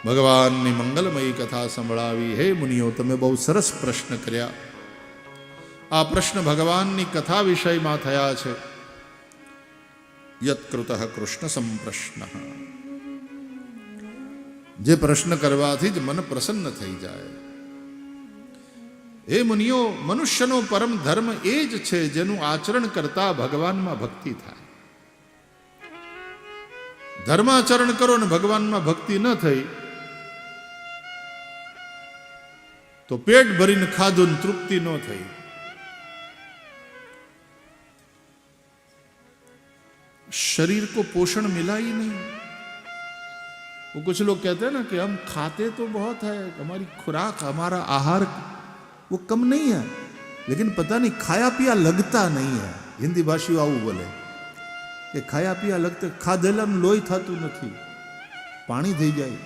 ભગવાનની મંગલમયી કથા સંભળાવી. હે મુનિઓ, તમે બહુ સરસ પ્રશ્ન કર્યા. આ પ્રશ્ન ભગવાનની કથા વિષયમાં થયા છે. યત્કૃતઃ કૃષ્ણ સંપ્રશ્ન, જે પ્રશ્ન કરવાથી જ મન પ્રસન્ન થઈ જાય. હે મુનિઓ, મનુષ્યનો પરમ ધર્મ એ જ છે જેનું આચરણ કરતા ભગવાનમાં ભક્તિ થાય. ધર્માચરણ કરો ને ભગવાનમાં ભક્તિ ન થઈ તો પેટ ભરીને ખાધું ને તૃપ્તિ ન થઈ. शरीर को पोषण मिला ही नहीं. वो कुछ लोग कहते हैं ना कि हम खाते तो बहुत है, हमारी खुराक हमारा आहार वो कम नहीं है, लेकिन पता नहीं खाया पिया लगता नहीं है. हिंदी भाषीओ आવું बोले કે ખાયા पिया लगता, ખાધેલાનું લોહી થતું નથી, પાણી થઈ જાય.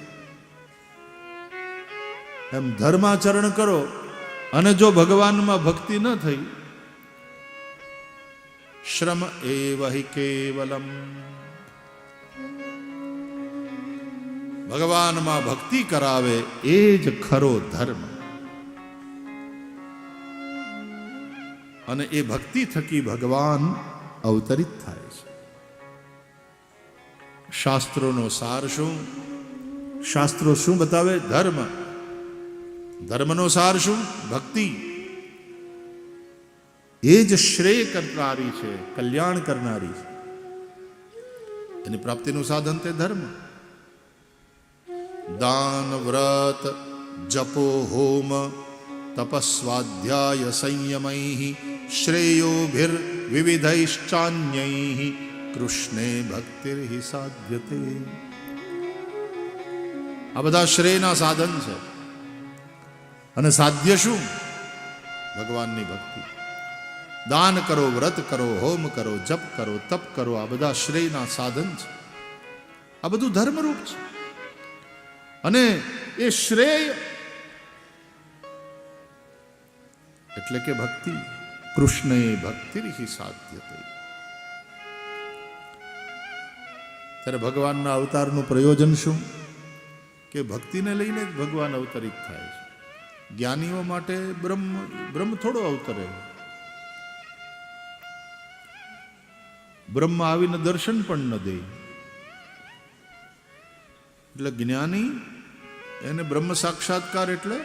એમ ધર્માચરણ કરો અને જો ભગવાનમાં ભક્તિ ન થઈ, શ્રમ એવ હિ કેવલમ, ભગવાનમાં ભક્તિ કરાવે એ જ ખરો ધર્મ. અને એ ભક્તિ થકી ભગવાન અવતરિત થાય છે. શાસ્ત્રોનો સાર શું? શાસ્ત્રો શું બતાવે? ધર્મ. ધર્મનો સાર શું? ભક્તિ. એ જ શ્રેય કરનારી છે, કલ્યાણ કરનારી છે. એની પ્રાપ્તિનું સાધન તે ધર્મ. દાન, વ્રત, જપો, હોમ, તપસ્વાધ્યાય સંયમૈ શ્રેયોભિર વિવિધૈશ્ચાન્યૈ કૃષ્ણે ભક્તિર્હિ સાધ્યતે. આ બધા શ્રેયના સાધન છે. અને સાધ્ય શું? ભગવાનની ભક્તિ. દાન કરો, વ્રત કરો, હોમ કરો, જપ કરો, તપ કરો, આ બધા શ્રેયના સાધન છે. આ બધું ધર્મરૂપ છે. અને એ શ્રેય એટલે કે ભક્તિ. કૃષ્ણે ભક્તિર્હિ સાધ્યતે. ત્યારે ભગવાનના અવતારનું પ્રયોજન શું? કે ભક્તિને લઈને જ ભગવાન અવતરિત થાય છે. જ્ઞાનીઓ માટે બ્રહ્મ થોડો અવતરે. બ્રહ્મ આવીને દર્શન પણ ન દે. એટલે જ્ઞાની એને બ્રહ્મ સાક્ષાત્કાર એટલે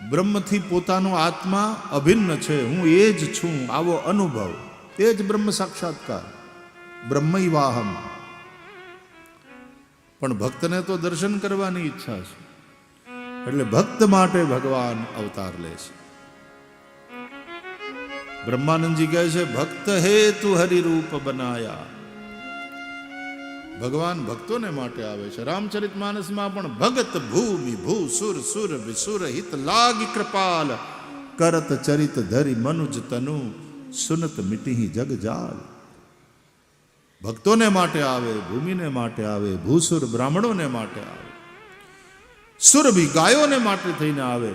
બ્રહ્મથી પોતાનો આત્મા અભિન્ન છે, હું એ જ છું, આવો અનુભવ, એ જ બ્રહ્મ સાક્ષાત્કાર. બ્રહ્મૈવાહમ. પણ ભક્તને તો દર્શન કરવાની ઈચ્છા છે, એટલે ભક્ત માટે ભગવાન અવતાર લે છે. બ્રહ્માનંદજી કહે છે, ભક્ત હેતુ હરિરૂપ બનાયા. ભગવાન ભક્તોને માટે આવે છે. રામચરિતમાનસમાં પણ ભગત ભૂમિ ભૂ સુર સુર વિસુર હિત લાગી કૃપાલ કરત ચરિત ધરી મનુજ તનુ સુનત મિટી જગ જાલ. ભક્તોને માટે આવે, ભૂમિને માટે આવે, ભૂસુર બ્રાહ્મણોને માટે આવે, સુરભી ગાયોને માટે થઈને આવે.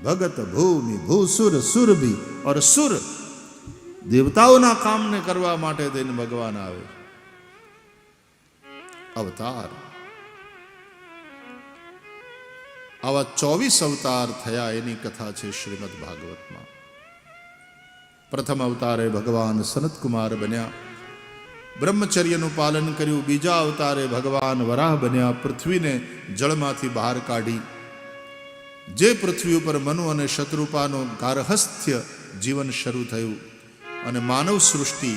ભગત ભૂમિ ભૂસુર સુરભી ઓર સુર દેવતાઓના કામને કરવા માટે થઈને ભગવાન આવે. અવતાર. આવા 24 અવતાર થયા એની કથા છે શ્રીમદ ભાગવતમાં. પ્રથમ અવતારે ભગવાન સનતકુમાર બન્યા, બ્રહ્મચર્યનું પાલન કર્યું. બીજા અવતારે ભગવાન વરાહ બન્યા, પૃથ્વીને જળમાંથી બહાર કાઢી. જે પૃથ્વી ઉપર મનુ અને શત્રુપાનું ગાર્હસ્થ્ય જીવન શરૂ થયું અને માનવ સૃષ્ટિ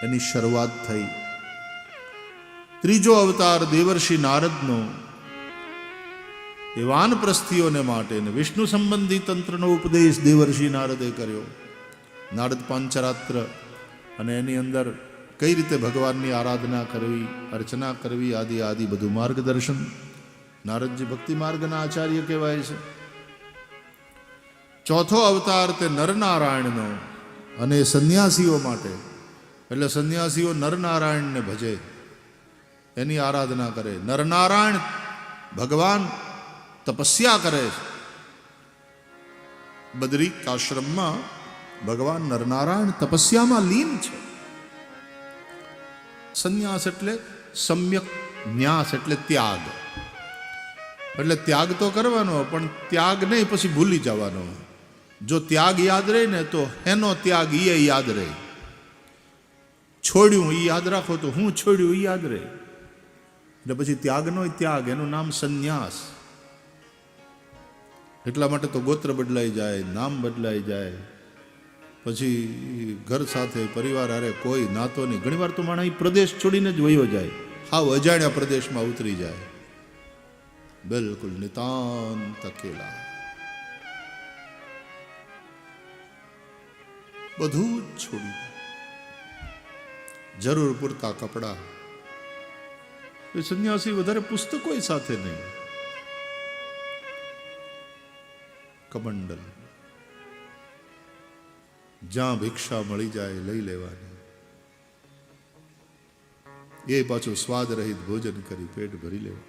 એની શરૂઆત થઈ. ત્રીજો અવતાર દેવર્ષિ નારદનો, એ વાનપ્રસ્થીઓને માટે વિષ્ણુ સંબંધી તંત્રનો ઉપદેશ દેવર્ષિ નારદે કર્યો. નારદ પાંચરાત્ર અને એની અંદર કઈ રીતે ભગવાનની આરાધના કરવી, અર્ચના કરવી, આદિ બધું માર્ગદર્શન. નારદજી ભક્તિ માર્ગના આચાર્ય કહેવાય છે. ચોથો અવતાર તે નરનારાયણનો, અને સંન્યાસીઓ માટે, એટલે સંન્યાસીઓ નરનારાયણને ભજે, એની આરાધના કરે. નરનારાયણ ભગવાન તપસ્યા કરે છે. બદ્રિક આશ્રમમાં ભગવાન નરનારાયણ તપસ્યામાં લીન છે. સંન્યાસ એટલે સમ્યક ન્યાસ એટલે ત્યાગ. એટલે ત્યાગ તો કરવાનો, પણ ત્યાગ નહીં પછી ભૂલી જવાનો. જો ત્યાગ યાદ રહે ને તો એનો ત્યાગ એ યાદ રહે. છોડ્યું એ યાદ રાખો તો હું છોડ્યું એ યાદ રહે. એટલે પછી ત્યાગનો ત્યાગ, એનું નામ સંન્યાસ. એટલા માટે તો ગોત્ર બદલાઈ જાય, નામ બદલાઈ જાય, પછી ઘર સાથે પરિવાર હારે કોઈ નાતો નહીં. ઘણી વાર તો માણસ પ્રદેશ છોડીને જ વયો જાય, હાવ અજાણ્યા પ્રદેશમાં ઉતરી જાય, બિલકુલ નિતાંત અકેલા. બધું જ છોડી, જરૂર પૂરતા કપડા. એ સંન્યાસી વધારે પુસ્તકો સાથે નહીં, કમંડલ, જ્યાં ભિક્ષા મળી જાય લઈ લેવાની. એ પાછું સ્વાદ રહિત ભોજન કરી પેટ ભરી લેવા.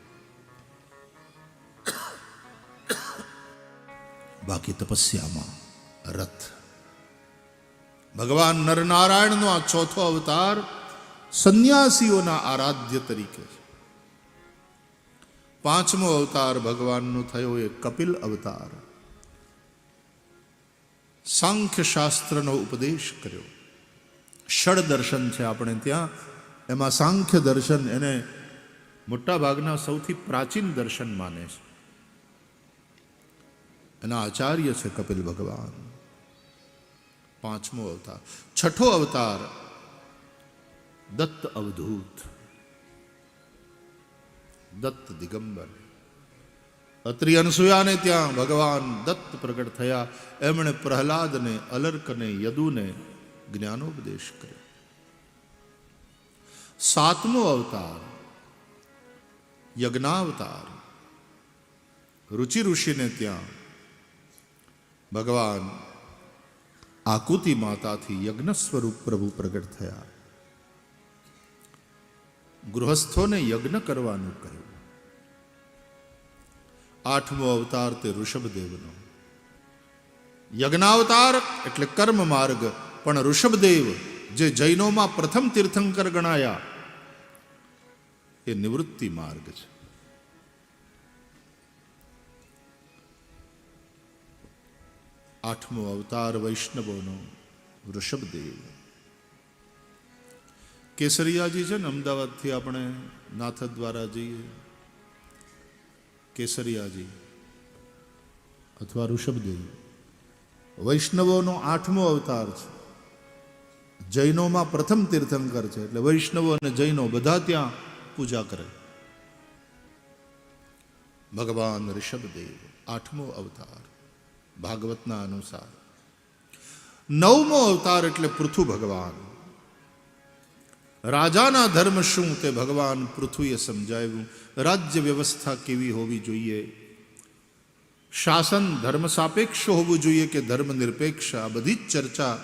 બાકી તપસ્યામાં રથ. ભગવાન નરનારાયણનો આ ચોથો અવતાર સંન્યાસીઓના આરાધ્ય તરીકે છે. પાંચમો અવતાર ભગવાનનો થયો એ કપિલ અવતાર. સાંખ્ય શાસ્ત્રનો ઉપદેશ કર્યો. ષડ દર્શન છે આપણે ત્યાં, એમાં સાંખ્ય દર્શન એને મોટા ભાગના સૌથી પ્રાચીન દર્શન માને છે. એના આચાર્ય છે કપિલ ભગવાન. પાંચમો અવતાર. છઠ્ઠો અવતાર દત્ત અવધૂત, દત્ત દિગંબર. અત્રિ અનસુયાને ત્યાં ભગવાન દત્ત પ્રગટ થયા. એમણે પ્રહલાદને, અલર્કને, યદુને જ્ઞાનોપદેશ કર્યો. સાતમો અવતાર યજ્ઞાવતાર. રુચિ ઋષિને ત્યાં ભગવાન આકુતિ માતાથી યજ્ઞ સ્વરૂપ પ્રભુ પ્રગટ થયા. ગૃહસ્થોને યજ્ઞ કરવાનું કહ્યું. આઠમો અવતાર તે ઋષભદેવનો. યજ્ઞાવતાર એટલે કર્મ માર્ગ, પણ ઋષભદેવ જે જૈનોમાં પ્રથમ તીર્થંકર ગણાયા એ નિવૃત્તિ માર્ગ છે. આઠમો અવતાર વૈષ્ણવોનો ઋષભદેવ. કેસરિયાજી છે ને, અમદાવાદથી આપણે નાથ દ્વારા જઈએ, કેસરિયાજી અથવા ઋષભદેવ વૈષ્ણવોનો આઠમો અવતાર છે. જૈનોમાં પ્રથમ તીર્થંકર છે, એટલે વૈષ્ણવો અને જૈનો બધા ત્યાં પૂજા કરે. ભગવાન ઋષભદેવ આઠમો અવતાર ભાગવતના અનુસાર. નવમો અવતાર એટલે પૃથુ ભગવાન. રાજાના ધર્મ શું તે ભગવાન પૃથુએ સમજાવ્યું. રાજ્ય વ્યવસ્થા કેવી હોવી જોઈએ, શાસન ધર્મ સાપેક્ષ હોવું જોઈએ કે ધર્મ નિરપેક્ષ, આ બધી જ ચર્ચા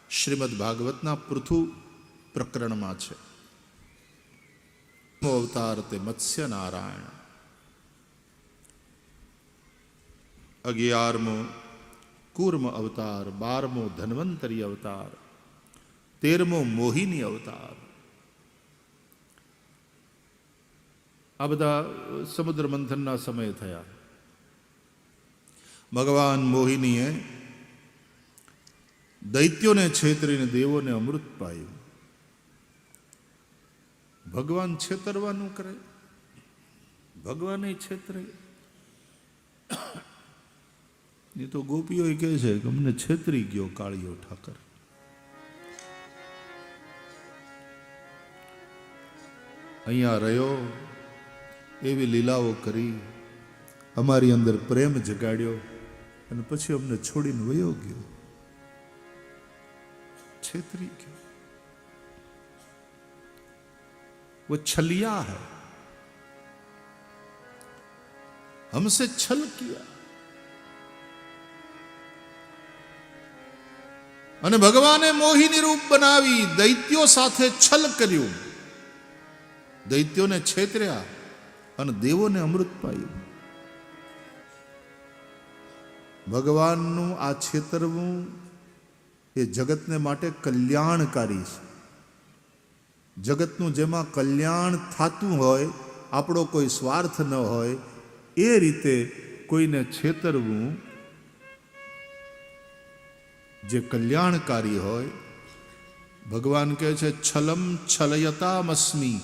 શ્રીમદ ભાગવતના પૃથુ પ્રકરણમાં છે. અવતાર તે મત્સ્ય નારાયણ. 11મો કૂર્મ અવતાર. 12મો ધન્વંતરી અવતાર. 13મો મોહિની અવતાર. આ બધા સમુદ્ર મંથનના સમય થયા. ભગવાન મોહિનીએ દૈત્યોને છેતરીને દેવોને અમૃત પાયું. ભગવાન છેતરવાનું કરે, ભગવાન છેતરે. એ તો ગોપીઓ કહે છે કે અમને છેતરી ગયો કાળિયો ઠાકર. અહીંયા રહ્યો, એવી લીલાઓ કરી, અમારી અંદર પ્રેમ જગાડ્યો અને પછી અમને છોડીને વયો ગયો, છેતરી ગયો. वो छलिया है, हमसे छल किया. અને ભગવાને મોહિની રૂપ બનાવી દૈત્યો સાથે છલ કર્યું, દૈત્યોને છેતર્યા અને દેવોને અમૃત પાયું. ભગવાનનું આ છેતરવું એ જગતને માટે કલ્યાણકારી છે. જગતનું જેમાં કલ્યાણ થતું હોય, આપણો કોઈ સ્વાર્થ ન હોય, એ રીતે કોઈને છેતરવું જે કલ્યાણકારી હોય, ભગવાન કહે છે છલમ છલયતામસ્મી,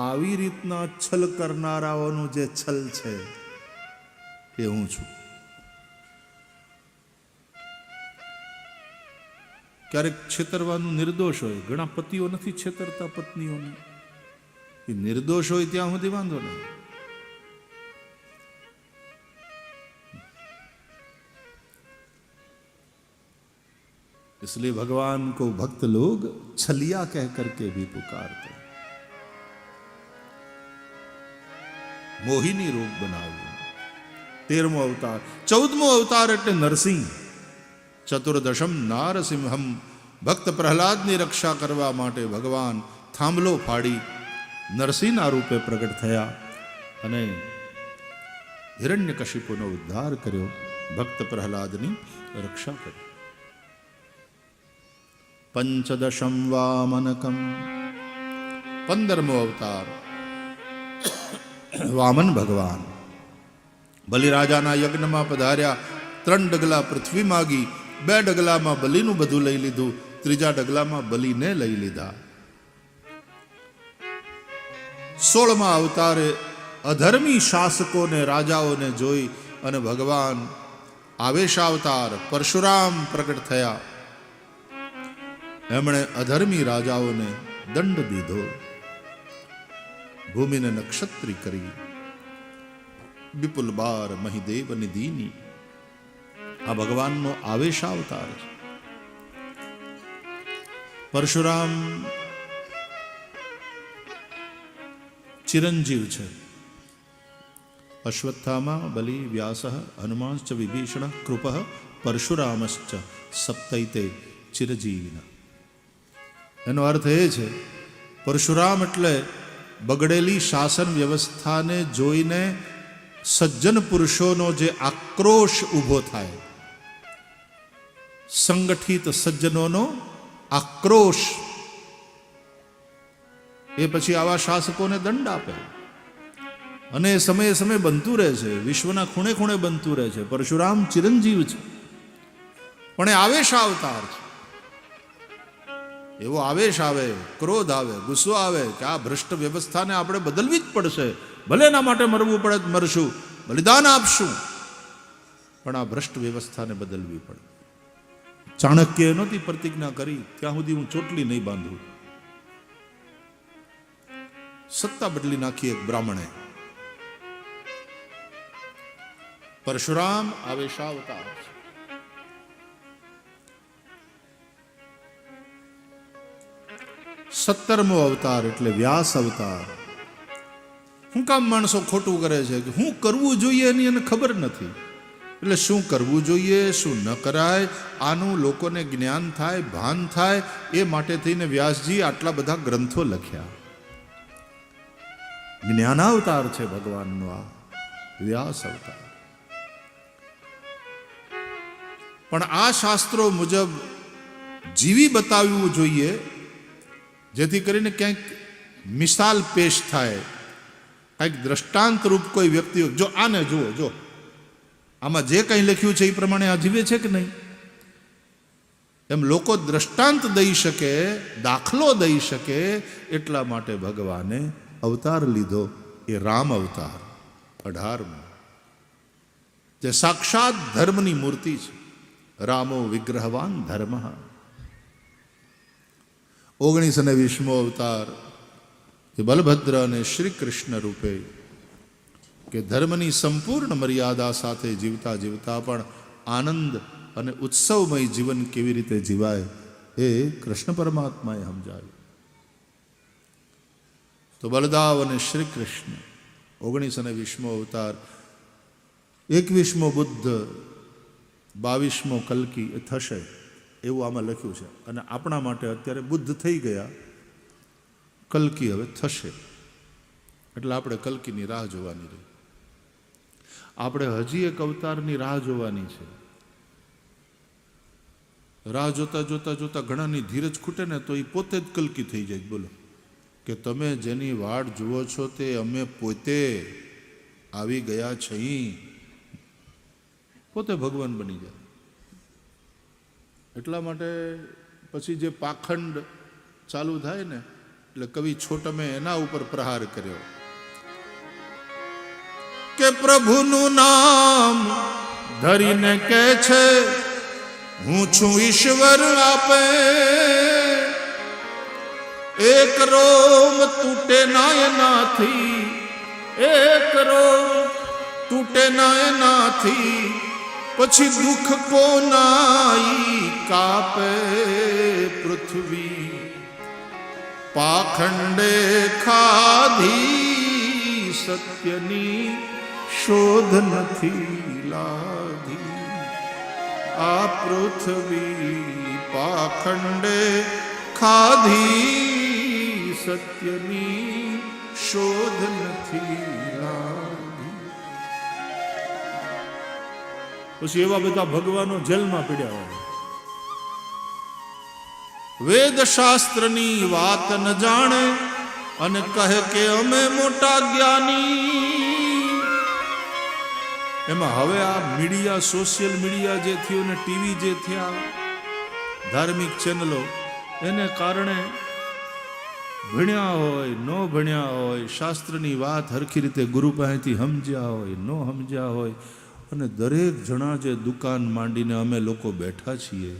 આવી રીતના છલ કરનારાઓનું જે છલ છે એ હું છું. ક્યારેક છેતરવાનું નિર્દોષ હોય, ઘણા પતિઓ નથી છેતરતા પત્નીઓને, એ નિર્દોષ હોય ત્યાં સુધી વાંધો નહીં. इसलिए भगवान को भक्त लोग छलिया कह करके भी पुकारते. मोहिनी रूप बनाव्યું. 13મો અવતાર. 14મો અવતાર એટલે નરસિંહ. ચતુર્દશમ નારસિંહમ. ભક્ત પ્રહલાદની રક્ષા કરવા માટે ભગવાન થાંભલો ફાડી નરસિંહના રૂપે પ્રગટ થયા અને હિરણ્યકશિપુનો ઉદ્ધાર કર્યો, ભક્ત પ્રહલાદની રક્ષા કરી. પંચદશમ વામનકમ. 15મો અવતાર વામન ભગવાન. બલિરાજાના યજ્ઞમાં પધાર્યા. 3 ડગલા પૃથ્વી માગી, 2 ડગલામાં બલિનું બધું લઈ લીધું, 3જા ડગલામાં બલિને લઈ લીધા. 16મા અવતારે અધર્મી શાસકોને રાજાઓને જોઈ અને ભગવાન આવેશાવતાર પરશુરામ પ્રગટ થયા. એમણે અધર્મી રાજાઓને દંડ દીધો, ભૂમિને નક્ષત્રી કરી. વિપુલ બાર મહિદેવ નિધિની. આ ભગવાનનો આવેશાવતાર છે. પરશુરામ ચિરંજીવ છે. અશ્વત્થામા, બલિ, વ્યાસ, હનુમાનશ્ચ વિભીષણ, કૃપ, પરશુરામશ્ચ સપ્તૈતે ચિરજીવિન. એનો અર્થ એ છે પરશુરામ એટલે બગડેલી શાસન વ્યવસ્થાને જોઈને સજ્જન પુરુષોનો જે આક્રોશ ઊભો થાય, સંગઠિત સજ્જનોનો આક્રોશ, એ પછી આવા શાસકોને દંડ આપે. અને સમયે સમયે બનતું રહે છે, વિશ્વના ખૂણે ખૂણે બનતું રહે છે. પરશુરામ ચિરંજીવ છે, પણ એ આવેશ અવતાર છે. એવો આવેશ આવે, ક્રોધ આવે, ગુસ્સો આવે કે આ ભ્રષ્ટ વ્યવસ્થાને આપણે બદલવી જ પડશે, ભલે એના માટે મરવું પડે તો મરશું, બલિદાન આપશું, પણ આ ભ્રષ્ટ વ્યવસ્થાને બદલવી પડે. ચાણક્યએ નહોતી પ્રતિજ્ઞા કરી ત્યાં સુધી હું ચોટલી નહીં બાંધું. સત્તા બદલી નાખી એક બ્રાહ્મણે. પરશુરામ આવેશાવતાર છે. સત્તરમો અવતાર એટલે વ્યાસ અવતાર. શું કામ માણસો ખોટું કરે છે કે શું કરવું જોઈએ એની એને ખબર નથી. એટલે શું કરવું જોઈએ, શું ન કરાય, આનું લોકોને જ્ઞાન થાય, ભાન થાય, એ માટે થઈને વ્યાસજી આટલા બધા ગ્રંથો લખ્યા. જ્ઞાનાવતાર છે ભગવાનનો આ વ્યાસ અવતાર. પણ આ શાસ્ત્રો મુજબ જીવી બતાવવું જોઈએ, જેથી કરીને ક્યાંક મિસાલ પેશ થાય, કંઈક દ્રષ્ટાંત રૂપ કોઈ વ્યક્તિ, જો આને જુઓ, જો આમાં જે કંઈ લખ્યું છે એ પ્રમાણે આ જીવે છે કે નહીં, એમ લોકો દ્રષ્ટાંત દઈ શકે, દાખલો દઈ શકે, એટલા માટે ભગવાને અવતાર લીધો. એ રામ અવતાર 18મો, જે સાક્ષાત ધર્મની મૂર્તિ છે. રામો વિગ્રહવાન ધર્મ. 19મો અવતાર એ બલભદ્ર અને શ્રી કૃષ્ણ રૂપે, કે ધર્મની સંપૂર્ણ મર્યાદા સાથે જીવતા જીવતા પણ આનંદ અને ઉત્સવમય જીવન કેવી રીતે જીવાય એ કૃષ્ણ પરમાત્માએ સમજાવ્યું. તો બલદાવ અને શ્રી કૃષ્ણ 19મો અવતાર. 21મો બુદ્ધ, 22મો કલ્કી એ થશે એવું આમાં લખ્યું છે. અને આપણા માટે અત્યારે બુદ્ધ થઈ ગયા, કલ્કી હવે થશે. એટલે આપણે કલ્કીની રાહ જોવાની રહી. આપણે હજી એક અવતારની રાહ જોવાની છે. રાહ જોતા જોતા જોતા ઘણાની ધીરજ ખૂટે ને તો એ પોતે જ કલ્કી થઈ જાય. બોલો કે તમે જેની વાટ જુઓ છો તે અમે પોતે, આવી ગયા છે, પોતે ભગવાન બની જાય. એટલા માટે પછી જે પાખંડ ચાલુ થાય ને, એટલે કવિ છોટમે એના ઉપર પ્રહાર કર્યો કે પ્રભુનું નામ ધરીને કે છે હું છું ઈશ્વર આપે, એક રોમ તૂટે ના એનાથી, એક રોમ તૂટે ના એનાથી, પછી દુઃખ કોનાઈ કાપે પૃથ્વી, પાખંડે ખાધી સત્યની શોધ નથી લાગી. આ પૃથ્વી પાખંડે ખાધી સત્યની શોધ નથી લાગી. પછી એવા બધા ભગવાનો જેલમાં પીડ્યા હોય, વેદ શાસ્ત્રની વાત ન જાણે અને કહે કે અમે મોટા જ્ઞાની. એમાં હવે આ મીડિયા, સોશિયલ મીડિયા જે થયું ને ટીવી જે થયા, ધાર્મિક ચેનલો, એને કારણે ભણ્યા હોય ન ભણ્યા હોય, શાસ્ત્રની વાત હરખી રીતે ગુરુ પાસેથી સમજ્યા હોય ન સમજ્યા હોય, અને દરેક જણા જે દુકાન માંડીને અમે લોકો બેઠા છીએ,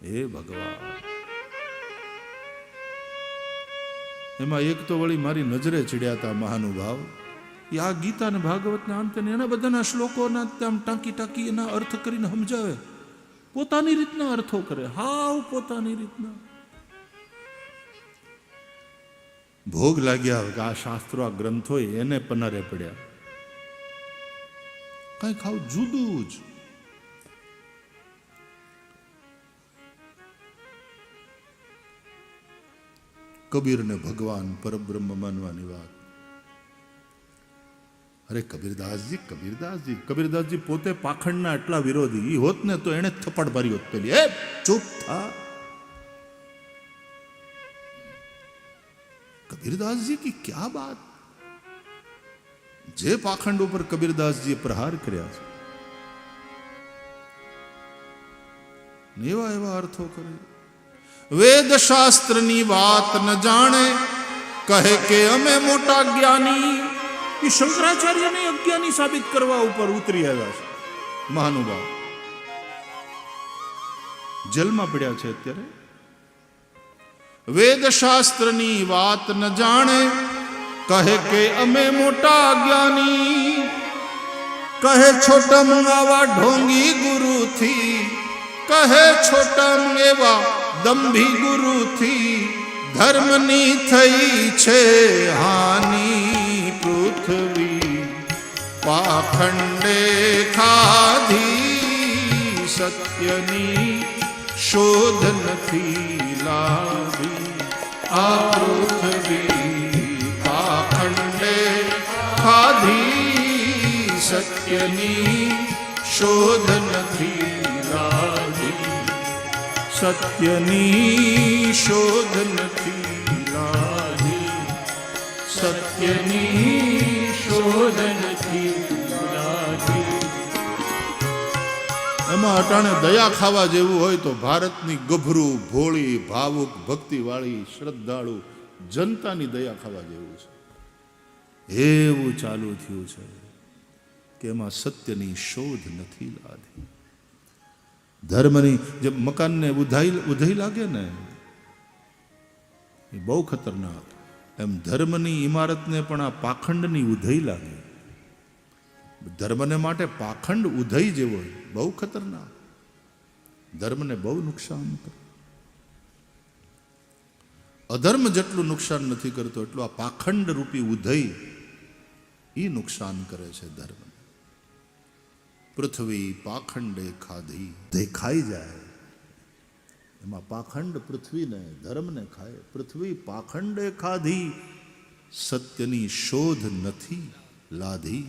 હે ભગવાન. એમાં એક તો વળી મારી નજરે ચડ્યા હતા મહાનુભાવ, એ આ ગીતા ને ભાગવતના અંતે એના બધાના શ્લોકોના આમ ટાંકી ટાંકી એના અર્થ કરીને સમજાવે, પોતાની રીતના અર્થો કરે, હાવ પોતાની રીતના. ભોગ લાગ્યા કે આ શાસ્ત્રો, આ ગ્રંથો એને પનારે પડ્યા, કઈ ખાવ જુદું જ. કબીરને ભગવાન પરબ્રહ્મ માનવાની વાત. અરે કબીરદાસજી પોતે પાખંડના એટલા વિરોધી હોત ને તો એને થપ્પડ મારી હોત પેલી, એ ચૂપ થા. કબીરદાસજી કી ક્યા બાત. જે પાખંડ ઉપર કબીરદાસજીએ પ્રહાર કર્યા છે, એવા એવા અર્થો કરે. વેદ શાસ્ત્રની વાત ન જાણે કહે કે અમે મોટા જ્ઞાની. એ શંકરાચાર્યને અજ્ઞાની સાબિત કરવા ઉપર ઉતરી આવ્યા છે મહાનુભાવ. જેલમાં પડ્યા છે અત્યારે. વેદ શાસ્ત્રની વાત ન જાણે કહે કે અમે મોટા જ્ઞાની. કહે છોટમ આવા ઢોંગી ગુરુથી, કહે છોટમ એવા દંભી ગુરુથી, ધર્મની થઈ છે હાની પૃથ્વી, પાખંડે ખાધી સત્યની શોધ નથી લાવી. આ પૃથ્વી પાખંડે ખાધી સત્યની શોધ નથી લાવી. સત્યની શોધ નથી લાવી. સત્યની શોધ નથી લાવી. એમાં અટાણે દયા ખાવા જેવું હોય તો ભારતની ગભરું, ભોળી, ભાવુક, ભક્તિવાળી, શ્રદ્ધાળુ જનતાની દયા ખાવા જેવું છે. એવું ચાલુ થયું છે કે એમાં સત્યની શોધ નથી લાવી. ધર્મની જે મકાનને ઉધાઈ લાગે ને, એ બહુ ખતરનાક. એમ ધર્મની ઇમારતને પણ આ પાખંડની ઉધઈ લાગે. ધર્મને માટે પાખંડ ઉધઈ જેવો બહુ ખતરનાક, ધર્મને બહુ નુકસાન કરે. અધર્મ જેટલું નુકસાન નથી કરતો એટલું આ પાખંડ રૂપી ઉધઈ એ નુકસાન કરે છે ધર્મ. પૃથ્વી પાખંડે ખાધી, દેખાઈ જાય એમાં પાખંડ પૃથ્વીને, ધર્મને ખાય. પૃથ્વી પાખંડે ખાધી, સત્યની શોધ નથી લાધી.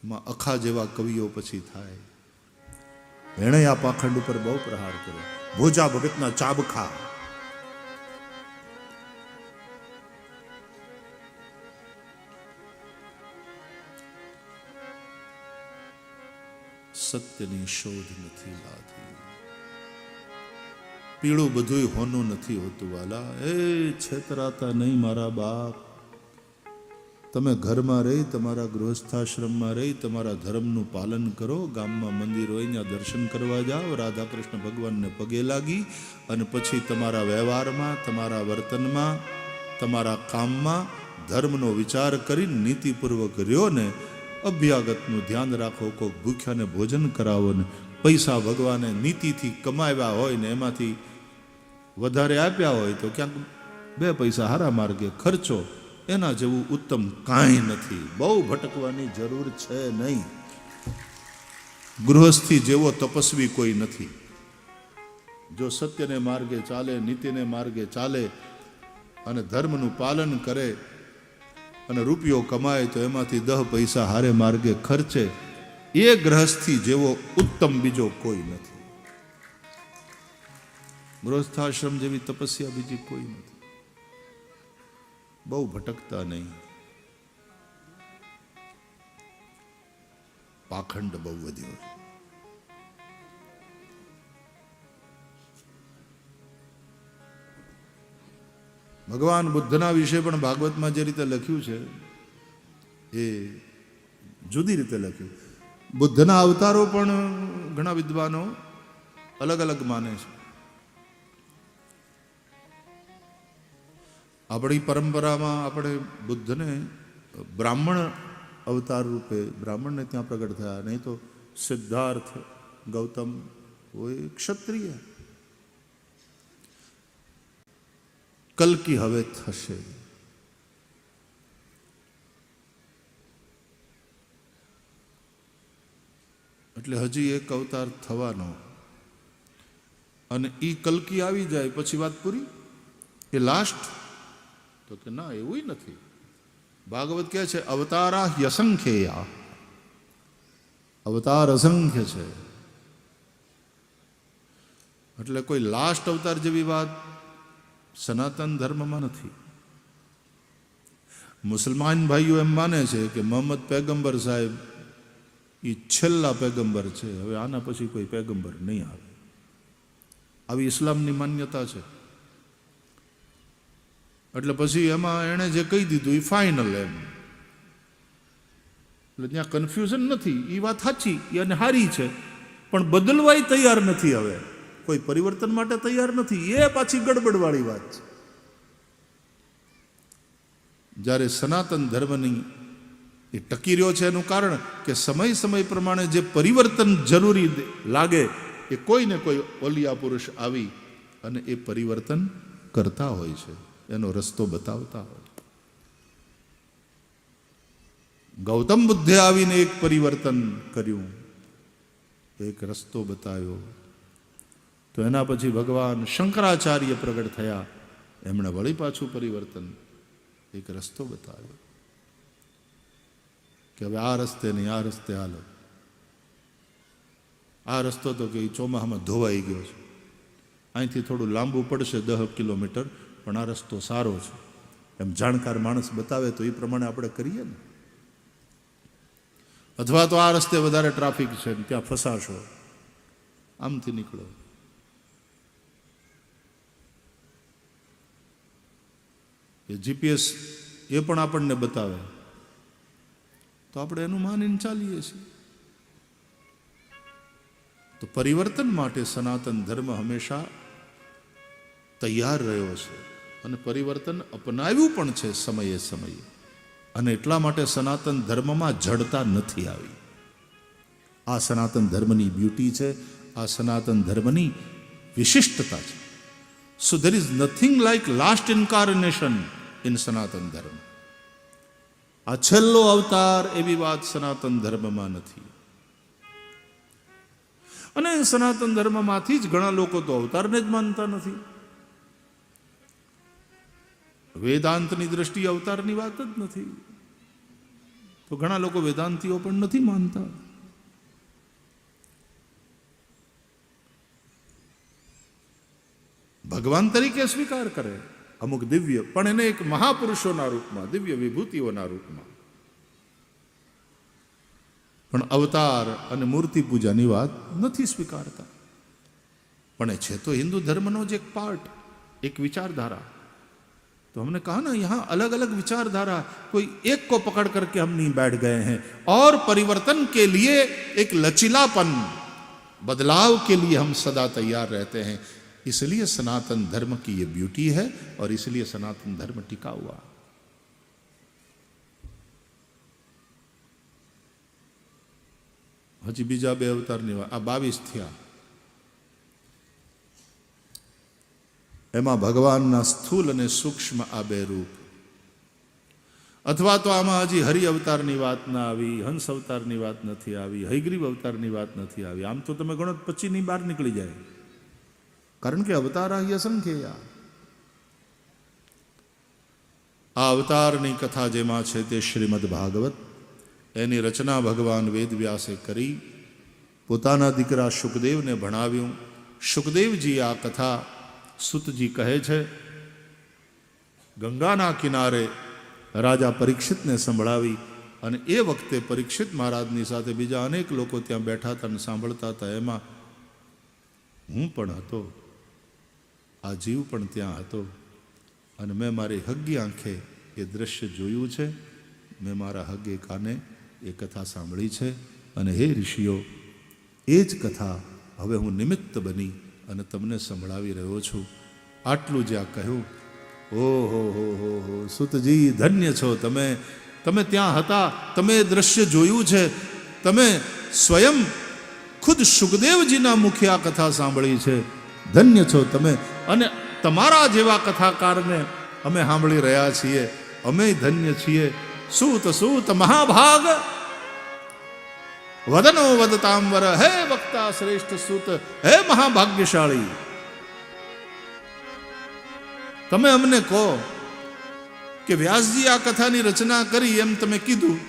એમાં અખા જેવા કવિઓ પછી થાય, એણે આ પાખંડ ઉપર બહુ પ્રહાર કર્યો. ભોજા ભગતના ચાબખા, સત્યની શોધ નથી લાધી. પીળું બધું હોનું નથી હોતું વાલા. એ છેતરાતા નહીં મારા બાપ. તમે ઘરમાં રહી, તમારા ગૃહસ્થાશ્રમમાં રહી, તમારા ધર્મનું પાલન કરો. ગામમાં મંદિર હોય ત્યાં દર્શન કરવા જાઓ, રાધા કૃષ્ણ ભગવાનને પગે લાગી, અને પછી તમારા વ્યવહારમાં, તમારા વર્તનમાં, તમારા કામમાં ધર્મનો વિચાર કરીને નીતિપૂર્વક રહ્યો ને. અભ્યાગતનું ધ્યાન રાખો, કોઈક ભૂખ્યાને ભોજન કરાવો ને. પૈસા ભગવાને નીતિથી કમાવ્યા હોય ને એમાંથી વધારે આપ્યા હોય તો ક્યાંક બે પૈસા હારા માર્ગે ખર્ચો. એના જેવું ઉત્તમ કાંઈ નથી. બહુ ભટકવાની જરૂર છે નહીં. ગૃહસ્થી જેવો તપસ્વી કોઈ નથી. જો સત્યને માર્ગે ચાલે, નીતિને માર્ગે ચાલે અને ધર્મનું પાલન કરે અને રૂપિયો કમાય તો એમાંથી 10 પૈસા હારે માર્ગે ખર્ચે, એ ગૃહસ્થી જેવો ઉત્તમ બીજો કોઈ નથી. ગૃહસ્થાશ્રમ જેવી તપસ્યા બીજી કોઈ નથી. બહુ ભટકતા નહીં. પાખંડ બહુ વધ્યો. ભગવાન બુદ્ધના વિશે પણ ભાગવતમાં જે રીતે લખ્યું છે એ જુદી રીતે લખ્યું. બુદ્ધના અવતારો પણ ઘણા વિદ્વાનો અલગ અલગ માને છે. આપણી પરંપરામાં આપણે બુદ્ધને બ્રાહ્મણ અવતાર રૂપે બ્રાહ્મણને ત્યાં પ્રગટ થયા, નહીં તો સિદ્ધાર્થ ગૌતમ હોય ક્ષત્રિય. કલ્કી હવે થશે. એટલે હજી એક અવતાર થવાનો, અને એ કલ્કી આવી જાય પછી વાત પૂરી. એ લાસ્ટ તો કે ના, એવું નથી. ભાગવત કહે છે અવતારા યસંખ્યેયા. અવતાર અસંખ્ય છે. એટલે કોઈ લાસ્ટ અવતાર જેવી વાત સનાતન ધર્મમાં નથી. મુસલમાન ભાઈઓ એમ માને છે કે મોહમ્મદ પૈગંબર સાહેબ એ છેલ્લા પૈગંબર છે, હવે આના પછી કોઈ પૈગંબર નહીં આવે. આવી ઇસ્લામની માન્યતા છે. એટલે પછી એમાં એણે જે કહી દીધું એ ફાઇનલ એમ. એટલે ત્યાં કન્ફ્યુઝન નથી. એ વાત સાચી અને સારી છે, પણ બદલવાય તૈયાર નથી. હવે કોઈ પરિવર્તન માટે તૈયાર નથી. એ પાછી ગડબડવાળી વાત છે. જ્યારે સનાતન ધર્મની એ ટકી રહ્યો છે એનું કારણ કે સમય પ્રમાણે જે પરિવર્તન જરૂરી લાગે એ કોઈને કોઈ ઓલિયા પુરુષ આવી અને એ પરિવર્તન કરતા હોય છે, એનો રસ્તો બતાવતા હોય. ગૌતમ બુદ્ધે આવીને એક પરિવર્તન કર્યું, એક રસ્તો બતાવ્યો. તો એના પછી ભગવાન શંકરાચાર્ય પ્રગટ થયા, એમણે વળી પાછું પરિવર્તન, એક રસ્તો બતાવ્યો કે હવે આ રસ્તે નહીં, આ રસ્તે હાલો. આ રસ્તો તો કે ચોમાહામાં ધોવાઈ ગયો છે, અહીંથી થોડું લાંબુ પડશે 10 કિલોમીટર, પણ આ રસ્તો સારો છે. એમ જાણકાર માણસ બતાવે તો એ પ્રમાણે આપણે કરીએ ને. અથવા તો આ રસ્તે વધારે ટ્રાફિક છે, ત્યાં ફસાશો, આમથી નીકળો. એ જીપીએસ એ પણ આપણને બતાવે તો આપણે એનું માનીને ચાલીએ છીએ. તો પરિવર્તન માટે સનાતન ધર્મ હંમેશા તૈયાર રહ્યો છે અને પરિવર્તન અપનાવ્યું પણ છે સમયે. અને એટલા માટે સનાતન ધર્મમાં જડતા નથી આવી. આ સનાતન ધર્મની બ્યુટી છે, આ સનાતન ધર્મની વિશિષ્ટતા છે. So there is nothing like last incarnation in Sanatan Dharma. આ છેલ્લો અવતાર એવી વાત સનાતન ધર્મમાં નથી. અને સનાતન ધર્મમાંથી જ ઘણા લોકો તો અવતારને જ માનતા નથી. વેદાંતની દ્રષ્ટિએ અવતારની વાત જ નથી. તો ઘણા લોકો વેદાંતીઓ પણ નથી માનતા. ભગવાન તરીકે સ્વીકાર કરે અમુક દિવ્ય, પણ એને એક મહાપુરુષોના રૂપમાં, દિવ્ય વિભૂતિઓના રૂપમાં. પણ અવતાર અને મૂર્તિ પૂજાની વાત નથી સ્વીકારતા. પણ એ છે તો हिंदू धर्मનો જ એક पार्ट, एक विचारधारा. तो हमने कहा ना, यहाँ अलग अलग विचारधारा, कोई एक को पकड़ करके हम नहीं बैठ गए हैं. और परिवर्तन के लिए एक लचीलापन, बदलाव के लिए हम सदा तैयार रहते हैं. इसलिए सनातन धर्म की ये ब्यूटी है और इसलिए सनातन धर्म टिका हुआ. हजी बीजा बे अवतारनी વાત, આ 22 થયા. એમાં ભગવાનના સ્થૂલ અને સૂક્ષ્મ આ બે રૂપ, અથવા તો આમાં હજી હરિ અવતારની વાત ના આવી, હંસ અવતારની વાત નથી આવી, હયગ્રીવ અવતારની વાત નથી આવી. આમ તો તમે ગણો 25ની બહાર નીકળી જાય, કારણ કે અવતાર અસંખ્ય. આ અવતારની કથા જેમાં છે તે શ્રીમદ ભાગવત. એની રચના ભગવાન વેદવ્યાસે કરી, પોતાના દીકરા શુકદેવને ભણાવ્યું. શુકદેવજી આ કથા સુતજી કહે છે, ગંગાના કિનારે રાજા પરીક્ષિતને સંભળાવી. અને એ વખતે પરીક્ષિત મહારાજની સાથે બીજા અનેક લોકો ત્યાં બેઠા હતા અને સાંભળતા હતા. એમાં હું પણ હતો, આ જીવ પણ ત્યાં હતો, અને મેં મારી હગ્ગી આંખે એ દ્રશ્ય જોયું છે, મેં મારા હગ્ગે કાને એ કથા સાંભળી છે. અને હે ઋષિઓ, એ જ કથા હવે હું નિમિત્ત બની અને તમને સંભળાવી રહ્યો છું. આટલું જ આ કહ્યું. ઓહો હો હો હો, સુતજી ધન્ય છો તમે, તમે ત્યાં હતા, તમે એ દ્રશ્ય જોયું છે, તમે સ્વયં ખુદ સુખદેવજીના મુખે આ કથા સાંભળી છે, ધન્ય છો તમે. અને તમારા જેવા કથાકારને અમે સાંભળી રહ્યા છીએ, અમે ધન્ય છીએ. સૂત સૂત મહાભાગ વદનો વદતાંબર, હે વક્તા શ્રેષ્ઠ સૂત, હે મહાભાગ્યશાળી, તમે અમને કહો કે વ્યાસજી આ કથાની રચના કરી એમ તમે કીધું,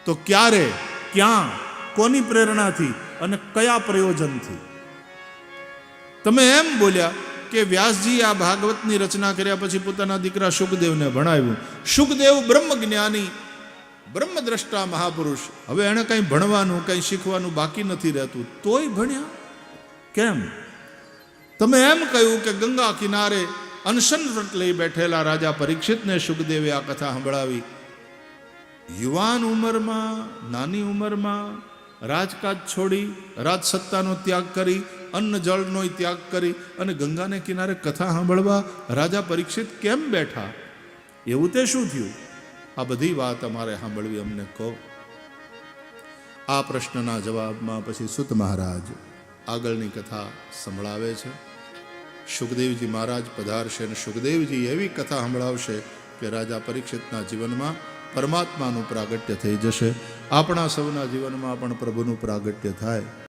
તો ક્યારે, ક્યાં, કોની પ્રેરણાથી અને કયા પ્રયોજનથી? તમે એમ બોલ્યા કે વ્યાસજી આ ભાગવતની રચના કર્યા પછી પોતાના દીકરા શુકદેવને ભણાવ્યું. શુકદેવ બ્રહ્મજ્ઞાની, બ્રહ્મદ્રષ્ટા મહાપુરુષ. હવે એણે કંઈ ભણવાનું, કંઈ શીખવાનું બાકી નથી રહેતું, તોય ભણ્યા કેમ? તમે એમ કહ્યું કે ગંગા કિનારે અનશન વ્રત લઈ બેઠેલા રાજા પરીક્ષિતને શુકદેવે આ કથા સંભળાવી. યુવાન ઉંમરમાં, નાની ઉંમરમાં રાજકાજ છોડી, રાજસત્તાનો ત્યાગ કરી, અન્ન જળનો ત્યાગ કરી અને ગંગાને કિનારે કથા સાંભળવા રાજા પરીક્ષિત કેમ બેઠા? એવું તે શું થયું? આ બધી વાત અમારે સાંભળવી, અમને કહો. આ પ્રશ્નના જવાબમાં પછી સુત મહારાજ આગળની કથા સંભળાવે છે. શુકદેવજી મહારાજ પધારશે અને શુકદેવજી એવી કથા સંભળાવશે કે રાજા પરીક્ષિતના જીવનમાં પરમાત્માનું પ્રાગટ્ય થઈ જશે. આપણા સૌના જીવનમાં પણ પ્રભુનું પ્રાગટ્ય થાય.